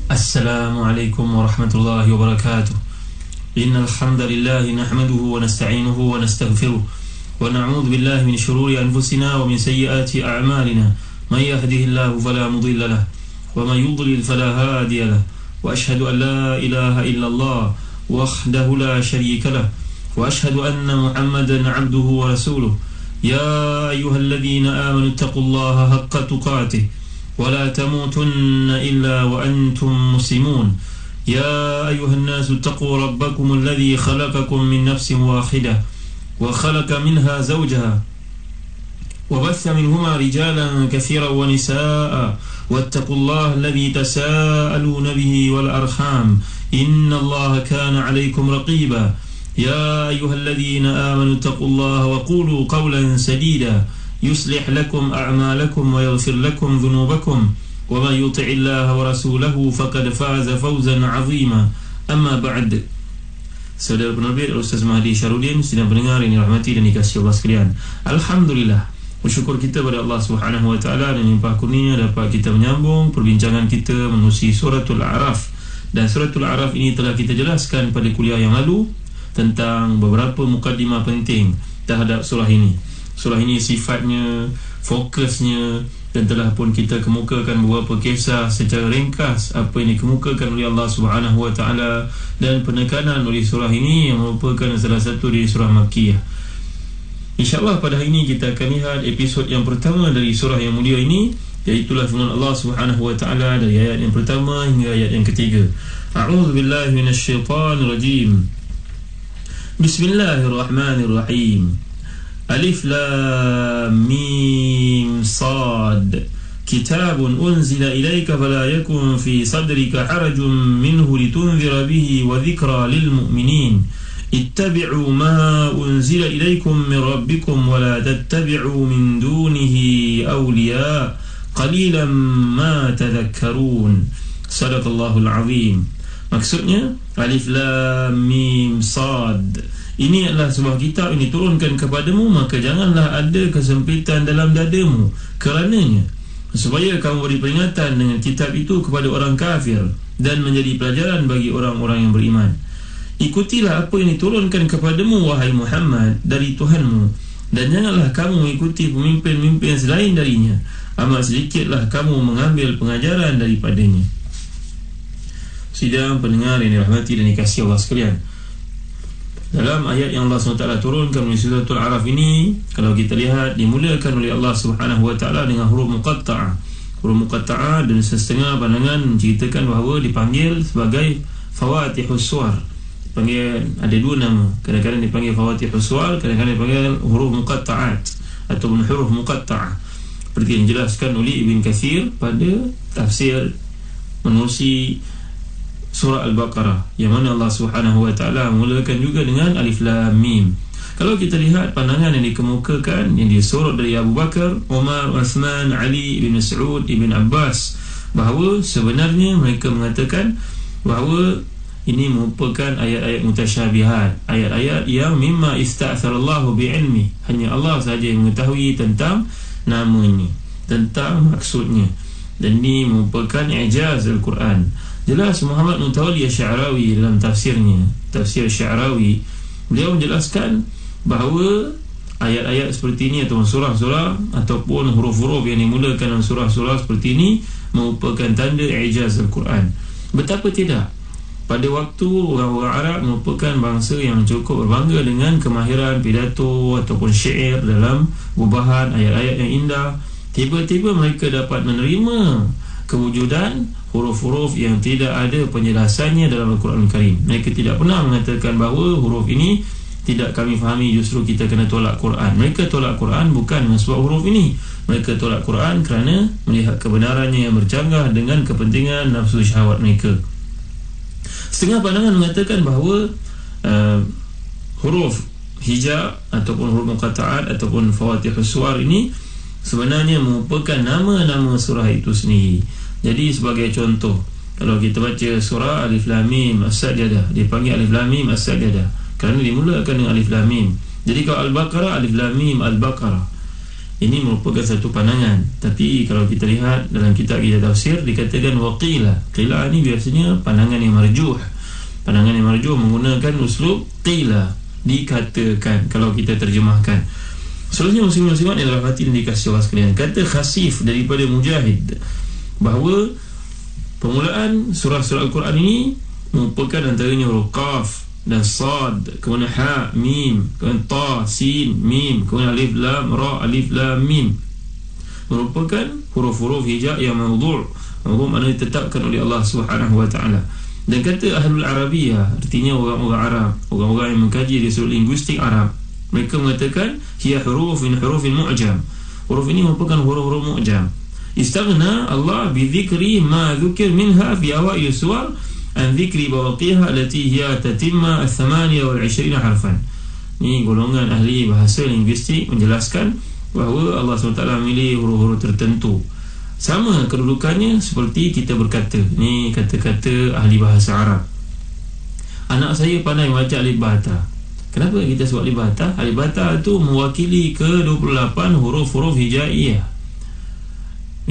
Assalamualaikum warahmatullahi wabarakatuh. Innal hamdalillah nahmaduhu wa nasta'inuhu wa nastaghfiruh wa na'udzu billahi min shururi anfusina wa min sayyiati a'malina. May yahdihillahu fala mudilla lahu wa may yudlil fala hadiya lahu. Wa ashhadu an la ilaha illallah wahdahu la sharika lahu wa ashhadu anna Muhammadan 'abduhu wa rasuluh. Ya ayyuhalladzina amanu taqullaha haqqa tuqatih ولا تموتن إلا وأنتم مسلمون. يا أيها الناس اتقوا ربكم الذي خلقكم من نفس واحدة وخلق منها زوجها وبث منهما رجالا كثيرا ونساء واتقوا الله الذي تساءلون به والأرحام إن الله كان عليكم رقيبا. يا أيها الذين آمنوا اتقوا الله وقولوا قولا سديدا يصلح لكم أعمالكم ويغفر لكم ذنوبكم وما يطع الله ورسوله فقد فاز فوزا عظيما. أما بعد. Saudara penerbit Ustaz Mahdi Syarudin, sedang pendengar yang dirahmati dan dikasihi Allah sekalian, alhamdulillah, bersyukur kita pada Allah Subhanahu wa taala dan limpah kurnia dapat kita menyambung perbincangan kita menerusi suratul A'raf. Dan suratul A'raf ini telah kita jelaskan pada kuliah yang lalu tentang beberapa mukadimah penting terhadap surah ini. Surah ini sifatnya, fokusnya, dan telah pun kita kemukakan beberapa kisah secara ringkas apa yang dikemukakan oleh Allah Subhanahu wa taala dan penekanan oleh surah ini yang merupakan salah satu dari surah Makkiyah. InsyaAllah pada hari ini kita akan lihat episod yang pertama dari surah yang mulia ini, iaitulah firman Allah Subhanahu wa taala dari ayat yang pertama hingga ayat yang ketiga. A'udzubillahi minasyaitanirrajim. Bismillahirrahmanirrahim. Alif Lam Mim Sad. Kitabun unzila ilayka fala yakun fi sadrika harajun minhu litunzira bihi wa dhikra lil mu'minin. Ittabi'u ma unzila ilaykum min rabbikum wa la tattabi'u min dunihi awliya qalilan ma tadhakkarun. Sadaqallahul azim. Maksudnya Alif Lam Mim Sad, ini adalah sebuah kitab yang diturunkan kepadamu, maka janganlah ada kesempitan dalam dadamu kerananya, supaya kamu beri peringatan dengan kitab itu kepada orang kafir dan menjadi pelajaran bagi orang-orang yang beriman. Ikutilah apa yang diturunkan kepadamu, wahai Muhammad, dari Tuhanmu, dan janganlah kamu mengikuti pemimpin-pemimpin selain darinya. Amat sedikitlah kamu mengambil pengajaran daripadanya. Sidang pendengar yang dirahmati dan dikasihi Allah sekalian, dalam ayat yang Allah SWT turunkan melalui suratul A'raf ini, kalau kita lihat, dimulakan oleh Allah Subhanahu wa taala dengan huruf muqatta'ah. Huruf muqatta'ah dan setengah pandangan menceritakan bahawa dipanggil sebagai fawatihus suwar. Dipanggil ada dua nama, kadang-kadang dipanggil fawatihus suwar, kadang-kadang dipanggil huruf muqatta'at ataupun huruf muqatta'ah, seperti yang dijelaskan oleh Ibn Katsir pada tafsir menerusi surah Al-Baqarah, yang mana Allah Subhanahu wa taala mulakan juga dengan Alif Lam Mim. Kalau kita lihat pandangan yang dikemukakan, yang disorot dari Abu Bakar, Umar, Uthman, Ali, Ibn Mas'ud, Ibn Abbas, bahawa sebenarnya mereka mengatakan bahawa ini merupakan ayat-ayat mutasyabihat, ayat-ayat yang mimma ista'tharallahu bi'ilmi, hanya Allah sahaja yang mengetahui tentang nama ini, tentang maksudnya, dan ini merupakan ijaz Al-Quran. Jelas Muhammad Mutawalli Asy'arawi dalam tafsirnya, tafsir Asy'arawi, beliau menjelaskan bahawa ayat-ayat seperti ini ataupun surah-surah ataupun huruf-huruf yang dimulakan dalam surah-surah seperti ini merupakan tanda ijaz Al-Quran. Betapa tidak, pada waktu orang-orang Arab merupakan bangsa yang cukup berbangga dengan kemahiran pidato ataupun syair dalam gubahan ayat-ayat yang indah. Tiba-tiba mereka dapat menerima kewujudan huruf-huruf yang tidak ada penjelasannya dalam Al-Quran Al-Karim. Mereka tidak pernah mengatakan bahawa huruf ini tidak kami fahami, justru kita kena tolak Quran. Mereka tolak Quran bukan dengan sebab huruf ini. Mereka tolak Quran kerana melihat kebenarannya yang bercanggah dengan kepentingan nafsu syahwat mereka. Setengah pandangan mengatakan bahawa huruf hijab ataupun huruf muqatta'at ataupun fawatihus suwar ini sebenarnya merupakan nama-nama surah itu sendiri. Jadi sebagai contoh, kalau kita baca surah Alif Lam Mim As-Sajdah, dipanggil Alif Lam Mim As-Sajdah kerana dimulakan dengan Alif Lam Mim. Jadi kalau Al-Baqarah, Alif Lam Mim Al-Baqarah. Ini merupakan satu pandangan. Tapi kalau kita lihat dalam kitab tafsir dikatakan waqila. Qila ni biasanya pandangan yang marjuh. Pandangan yang marjuh menggunakan uslub qila, dikatakan kalau kita terjemahkan. Selanjutnya muslim-muslimat yang dirahmati dan dikasihi Allah sekalian, kata khasif daripada Mujahid bahawa permulaan surah-surah Al-Quran ini merupakan antaranya huruf Qaf dan Sad, kemudian Ha, Mim, kemudian Ta, Sin, Mim, kemudian Alif, Lam, Ra, Alif, Lam, Mim, merupakan huruf-huruf hijab yang maudhu'. Maudhu' maknanya ditetapkan oleh Allah Subhanahu wa ta'ala. Dan kata Ahlul Arabiyah, artinya orang-orang Arab, orang-orang yang mengkaji dari sudut linguistik Arab, mereka mengatakan hiya huruf min hurufin mu'jam. Huruf ini merupakan huruf-huruf mu'jam. Istaghna Allah bi dhikri ma dhukir minha fi awail suwar an dhikri bawaqiha allati hiya tatimma al-28 harfan. Ni golongan ahli bahasa linguistik menjelaskan bahawa Allah SWT memilih huruf-huruf tertentu. Sama kedudukannya seperti kita berkata, ni kata-kata ahli bahasa Arab. Anak saya pandai baca alif bata. Kenapa kita sebut alif bata? Alif bata itu mewakili ke-28 huruf-huruf hijaiyah.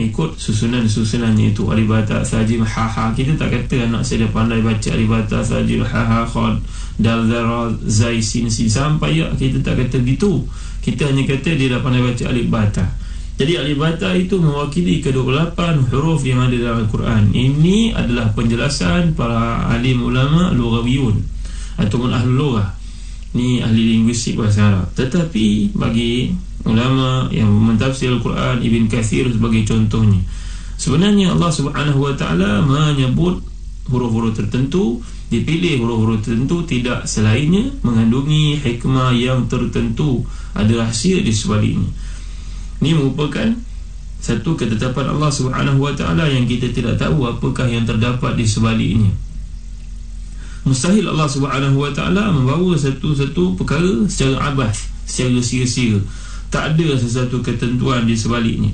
Ikut susunan-susunannya itu. Alif bata, sajim, ha-ha. Kita tak kata anak saya dah pandai baca alif bata, sajim, ha-ha, khad, dal, zara, zai, sin, sin, sampai ya. Kita tak kata begitu. Kita hanya kata dia dah pandai baca alif bata. Jadi alif bata itu mewakili ke-28 huruf yang ada dalam Al-Quran. Ini adalah penjelasan para alim ulama lughawiyun ataupun ahli lughah. Ni ahli linguistik bahasa Arab. Tetapi bagi ulama yang mentafsir Al-Quran, Ibn Kathir sebagai contohnya, sebenarnya Allah Subhanahu wa ta'ala menyebut huruf-huruf tertentu, dipilih huruf-huruf tertentu tidak selainnya mengandungi hikmah yang tertentu, ada rahsia di sebaliknya. Ini merupakan satu ketetapan Allah Subhanahu wa ta'ala yang kita tidak tahu apakah yang terdapat di sebaliknya. Mustahil Allah Subhanahu wa ta'ala membawa satu-satu perkara secara abath, secara sia-sia. Tak ada sesuatu ketentuan di sebaliknya.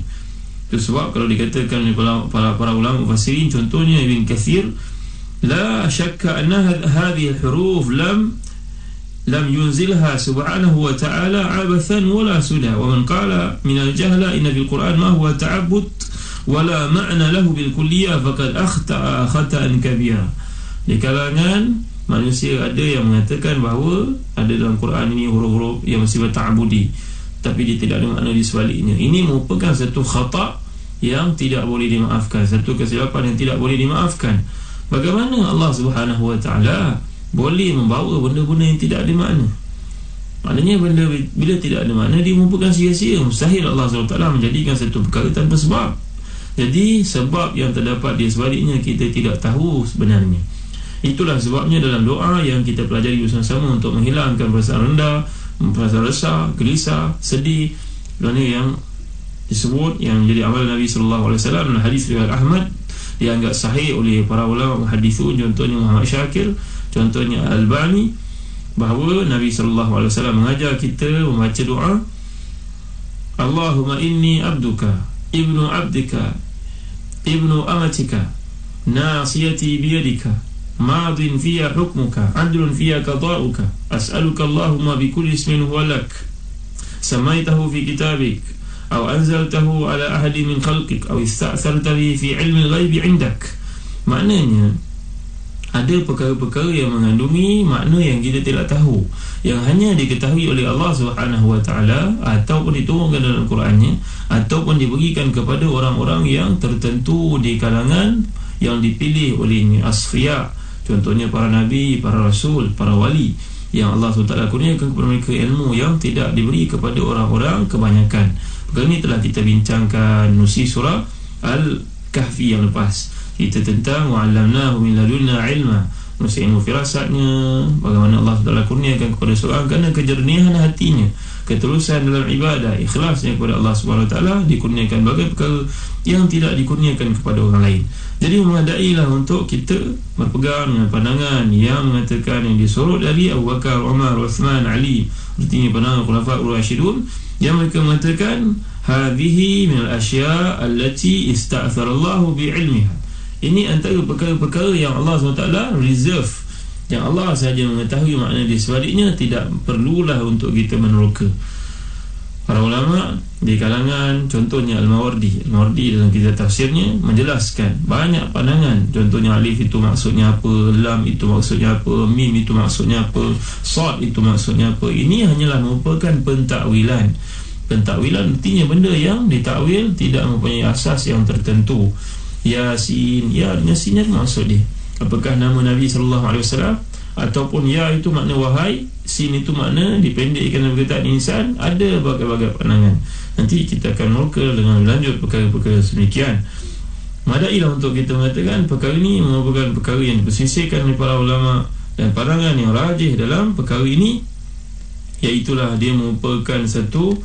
Itu sebab kalau dikatakan oleh para ulama mufassirin, contohnya Ibn Kathir, la syakka anna hadhihi al-huruf lam yunzilha subhanahu wa ta'ala abathan wala suda, wa man qala min al-jahla inna bil Qur'an ma huwa ta'abbud wala ma'na lahu bil kulliyah faqad akhta'a khata'an kabira. Di kalangan manusia ada yang mengatakan bahawa ada dalam Quran ini huruf-huruf yang bersifat ta'abudi, tapi dia tidak ada makna di sebaliknya. Ini merupakan satu khata' yang tidak boleh dimaafkan, satu kesilapan yang tidak boleh dimaafkan. Bagaimana Allah Subhanahu wa ta'ala boleh membawa benda-benda yang tidak ada makna? Maknanya benda bila tidak ada makna, dia merupakan sia-sia. Mustahil Allah SWT menjadikan satu perkara tanpa sebab. Jadi sebab yang terdapat di sebaliknya kita tidak tahu sebenarnya. Itulah sebabnya dalam doa yang kita pelajari bersama-sama untuk menghilangkan perasaan rendah, perasaan resah, gelisah, sedih, kerana yang disebut yang menjadi amal Nabi SAW dalam hadis riwayat Ahmad, dianggap sahih oleh para ulama muhadithun, contohnya Muhammad Syakir, contohnya Al-Albani, bahawa Nabi SAW mengajar kita membaca doa, Allahumma inni abduka, ibnu abdika, ibnu amatika, nasiyati biyadika, madin fiya hukmuka, adlun fiya qada'uka, as'aluka Allahumma bikulli ismin huwa lak, samaitahu fi kitabik, aw anzaltahu ala ahadi min khalqik, aw ista'tharta bihi fi ilmi al-ghaibi indak. Maknanya ada perkara-perkara yang mengandungi makna yang kita tidak tahu, yang hanya diketahui oleh Allah Subhanahu wa ta'ala, ataupun diturunkan dalam Qurannya, ataupun diberikan kepada orang-orang yang tertentu di kalangan yang dipilih olehnya, asfiya, contohnya para nabi, para rasul, para wali, yang Allah SWT kurniakan kepada mereka ilmu yang tidak diberi kepada orang-orang kebanyakan. Perkara ini telah kita bincangkan nusi surah Al-Kahfi yang lepas. Kita tentang wa'allamnahu min ladunna ilma, nusi ilmu firasatnya, bagaimana Allah SWT kurniakan kepada seorang kerana kejernihan hatinya, ketulusan dalam ibadah, ikhlasnya kepada Allah SWT, dikurniakan bagai perkara yang tidak dikurniakan kepada orang lain. Jadi memadailah untuk kita berpegang dengan pandangan yang mengatakan yang disorot dari Abu Bakar, Umar, Uthman, Ali, artinya pandangan Khulafaur Rasyidun, yang mereka mengatakan hadhihi min al-asya' allati ista'tharallahu bi'ilmiha. Ini antara perkara-perkara yang Allah SWT reserve, yang Allah sahaja mengetahui makna di sebaliknya, tidak perlulah untuk kita meneroka. Para ulama di kalangan, contohnya Al-Mawardi dalam kitab tafsirnya menjelaskan banyak pandangan. Contohnya alif itu maksudnya apa, lam itu maksudnya apa, mim itu maksudnya apa, sad itu maksudnya apa. Ini hanyalah merupakan pentakwilan. Pentakwilan artinya benda yang ditakwil tidak mempunyai asas yang tertentu. Yasin, ya Yasin maksud dia apakah nama Nabi SAW, ataupun ya itu makna wahai, sin itu makna dipendekkan dalam perkataan insan. Ada berbagai-bagai pandangan. Nanti kita akan muka dengan lanjut perkara-perkara sedemikian. Madailah untuk kita mengatakan perkara ini merupakan perkara yang dipersisihkan oleh para ulama, dan pandangan yang rajih dalam perkara ini iaitulah dia merupakan satu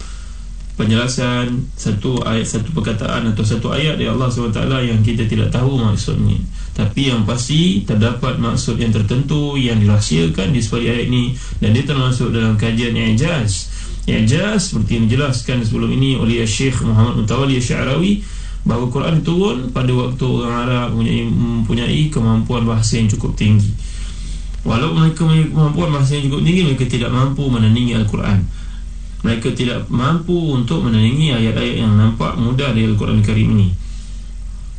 penjelasan, satu ayat, satu perkataan atau satu ayat dari Allah SWT yang kita tidak tahu maksudnya, tapi yang pasti terdapat maksud yang tertentu yang dirahsiakan di sebalik ayat ini, dan dia termasuk dalam kajian i'jaz. I'jaz seperti yang dijelaskan sebelum ini oleh Syekh Muhammad Mutawalli Sya'rawi, bahawa Quran turun pada waktu orang Arab mempunyai kemampuan bahasa yang cukup tinggi. Walaupun mereka mempunyai kemampuan bahasa yang cukup tinggi, mereka tidak mampu menandingi Al-Quran. Mereka tidak mampu untuk menandingi ayat-ayat yang nampak mudah dari Al-Quran Karim ini.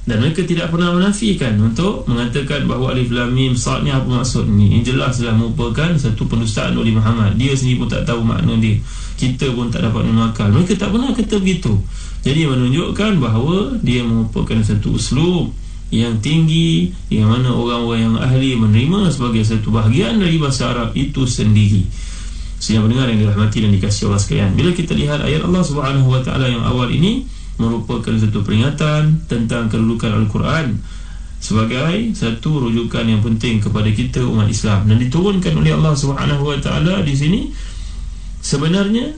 Dan mereka tidak pernah menafikan untuk mengatakan bahawa alif lam mim sad ni apa maksud ni. Ini jelaslah merupakan satu pendustaan oleh Muhammad. Dia sendiri pun tak tahu makna dia, kita pun tak dapat menakal. Mereka tak pernah kata begitu. Jadi menunjukkan bahawa dia merupakan satu uslub yang tinggi, yang mana orang-orang yang ahli menerima sebagai satu bahagian dari bahasa Arab itu sendiri. Sehingga pendengar yang dirahmati dan dikasihi Allah sekalian, bila kita lihat ayat Allah SWT yang awal ini merupakan satu peringatan tentang kedudukan Al-Quran sebagai satu rujukan yang penting kepada kita umat Islam, dan diturunkan oleh Allah SWT di sini sebenarnya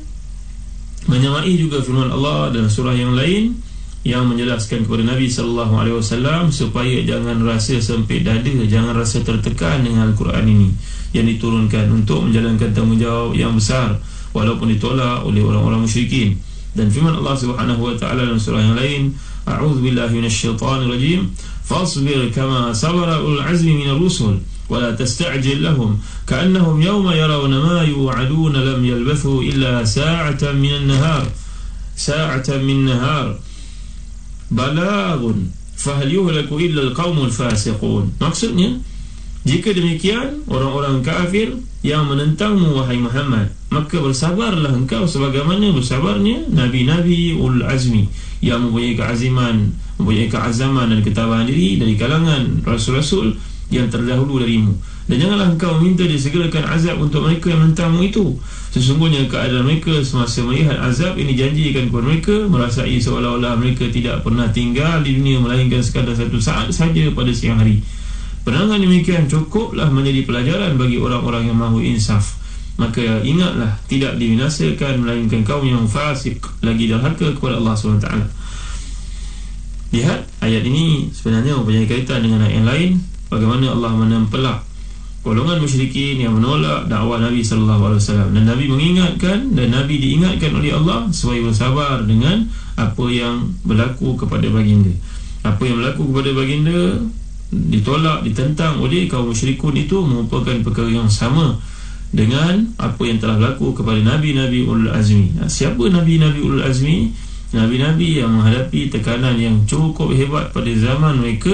menyamai juga firman Allah dalam surah yang lain yang menjelaskan kepada Nabi SAW supaya jangan rasa sempit dada, jangan rasa tertekan dengan Al-Quran ini yang diturunkan untuk menjalankan tanggungjawab yang besar walaupun ditolak oleh orang-orang musyrikin. Dan firman Allah SWT dalam surah yang lain, a'udzubillahi minasyaitanir rajim, fasbir kama sabara ulul azmi minar rusul wa la tasta'jil lahum ka'annahum yawma yarawna ma yu'aduna lam yalbathu illa sa'atan min nahar balagun fahal yuhlaku illa al-qaumul fasiqun. Maksudnya, jika demikian orang-orang kafir yang menentangmu wahai Muhammad, maka bersabarlah engkau sebagaimana bersabarnya nabi-nabi ulul azmi yang mempunyai keazaman dan ketabahan diri dari kalangan rasul-rasul yang terdahulu darimu. Dan janganlah engkau minta disegerakan azab untuk mereka yang menentangmu itu. Sesungguhnya keadaan mereka semasa melihat azab ini janjikan kepada mereka, merasai seolah-olah mereka tidak pernah tinggal di dunia melainkan sekadar satu saat saja pada siang hari. Pandangan demikian cukuplah menjadi pelajaran bagi orang-orang yang mahu insaf. Maka ingatlah, tidak dibinasakan melainkan kaum yang fasik lagi derhaka kepada Allah SWT. Lihat, ayat ini sebenarnya mempunyai kaitan dengan ayat yang lain, bagaimana Allah menempelak golongan musyrikin yang menolak dakwah Nabi SAW. Dan Nabi mengingatkan, dan Nabi diingatkan oleh Allah supaya bersabar dengan apa yang berlaku kepada baginda. Apa yang berlaku kepada baginda ditolak, ditentang oleh kaum musyrikun, itu merupakan perkara yang sama dengan apa yang telah berlaku kepada Nabi-Nabi Ulul Azmi. Siapa Nabi-Nabi Ulul Azmi? Nabi-Nabi yang menghadapi tekanan yang cukup hebat pada zaman mereka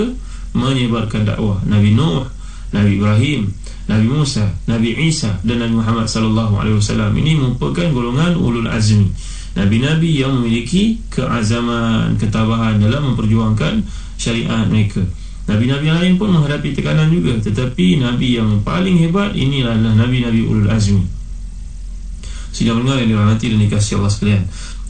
menyebarkan dakwah. Nabi Nuh, Nabi Ibrahim, Nabi Musa, Nabi Isa dan Nabi Muhammad SAW. Ini merupakan golongan Ulul Azmi, Nabi-Nabi yang memiliki keazaman, ketabahan dalam memperjuangkan syariat mereka. Nabi-Nabi lain pun menghadapi tekanan juga, tetapi Nabi yang paling hebat inilah Nabi-Nabi Ulul Azmi. Sidang pendengar yang dirahmati dan dikasihi Allah sekalian,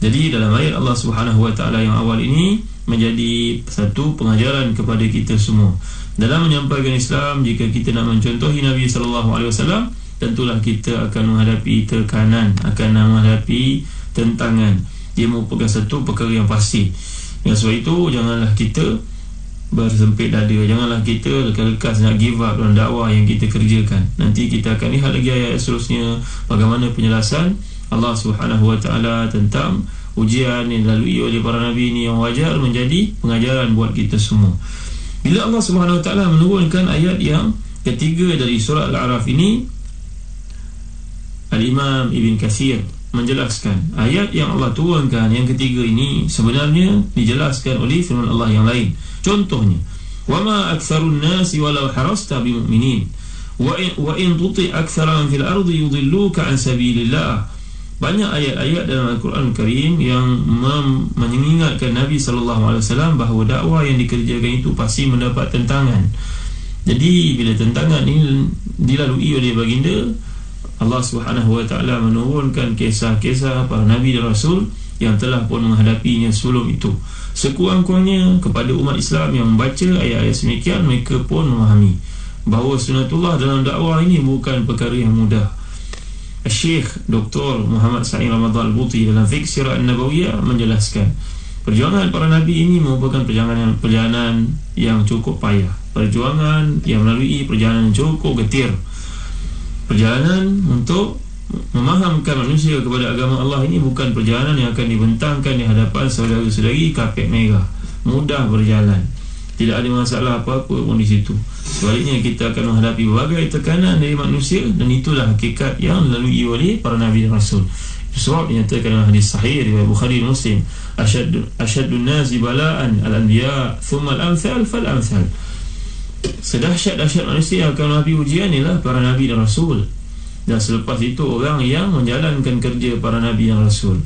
jadi dalam ayat Allah SWT yang awal ini menjadi satu pengajaran kepada kita semua dalam menyampaikan Islam. Jika kita nak mencontohi Nabi SAW, tentulah kita akan menghadapi tekanan, akan menghadapi tentangan. Dia merupakan satu perkara yang pasti. Dengan sebab itu, janganlah kita bersempit dada, janganlah kita lekas-lekas nak give up dalam dakwah yang kita kerjakan. Nanti kita akan lihat lagi ayat seterusnya bagaimana penjelasan Allah SWT tentang ujian yang dilalui oleh para Nabi ini, yang wajar menjadi pengajaran buat kita semua. Bila Allah SWT menurunkan ayat yang ketiga dari surah Al-A'raf ini, Al-Imam Ibn Kathir menjelaskan ayat yang Allah turunkan yang ketiga ini sebenarnya dijelaskan oleh firman Allah yang lain. Contohnya, wama aktsarun nasi walau harasta bimu'minin wa in tuti aktsaran fil ardi yudilluka an sabilillah. Banyak ayat-ayat dalam Al-Quran Karim yang mengingatkan Nabi SAW bahawa dakwah yang dikerjakan itu pasti mendapat tentangan. Jadi bila tentangan ini dilalui oleh baginda, Allah Subhanahu Wa Taala menurunkan kisah-kisah para Nabi dan Rasul yang telah pun menghadapinya sebelum itu. Sekurang-kurangnya kepada umat Islam yang membaca ayat-ayat semikian, mereka pun memahami bahawa sunnatullah dalam dakwah ini bukan perkara yang mudah. Syekh Dr. Muhammad Sa'id Ramadan Al-Buti dalam Fiqh Sirah An-Nabawiyah menjelaskan perjuangan para Nabi ini merupakan perjalanan yang cukup payah, perjuangan yang melalui perjalanan yang cukup getir. Perjalanan untuk memahamkan manusia kepada agama Allah ini bukan perjalanan yang akan dibentangkan di hadapan saudara-saudari kapet merah, mudah berjalan, tidak ada masalah apa-apa pun di situ. Sebaliknya kita akan menghadapi berbagai tekanan dari manusia, dan itulah hakikat yang dilalui oleh para Nabi dan Rasul. Sebab dinyatakan dalam hadis sahih riwayat Bukhari dan Muslim, asyaddun nasi bala'an al-anbiya thumma al-amthal fal-amthal. Sedahsyat-dahsyat manusia akan menghadapi ujian ialah para Nabi dan Rasul, dan selepas itu orang yang menjalankan kerja para Nabi dan Rasul.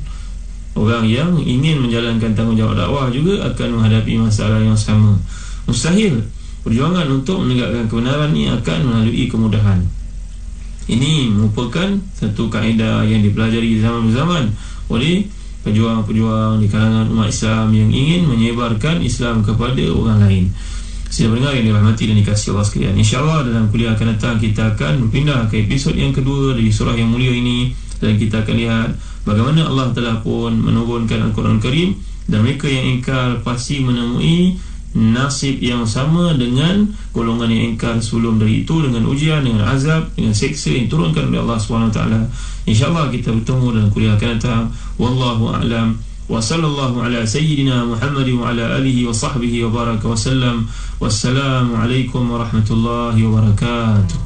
Orang yang ingin menjalankan tanggungjawab dakwah juga akan menghadapi masalah yang sama. Mustahil perjuangan untuk menegakkan kebenaran ini akan melalui kemudahan. Ini merupakan satu kaedah yang dipelajari zaman-zaman oleh pejuang-pejuang di kalangan umat Islam yang ingin menyebarkan Islam kepada orang lain. Saya mendengar yang dirahmati dan dikasihi Allah sekalian, InsyaAllah dalam kuliah akan datang kita akan berpindah ke episod yang kedua dari surah yang mulia ini, dan kita akan lihat bagaimana Allah telah pun menurunkan Al-Quran Karim, dan mereka yang ingkar pasti menemui nasib yang sama dengan golongan yang ingkar sebelum dari itu, dengan ujian, dengan azab, dengan seksa yang turunkan oleh Allah SWT. InsyaAllah kita bertemu dalam kuliah akan datang. Wallahu a'lam. Wa sallallahu ala sayyidina Muhammad wa ala alihi wa sahbihi wa baraka wa sallam. Wassalamu alaikum warahmatullahi wabarakatuh.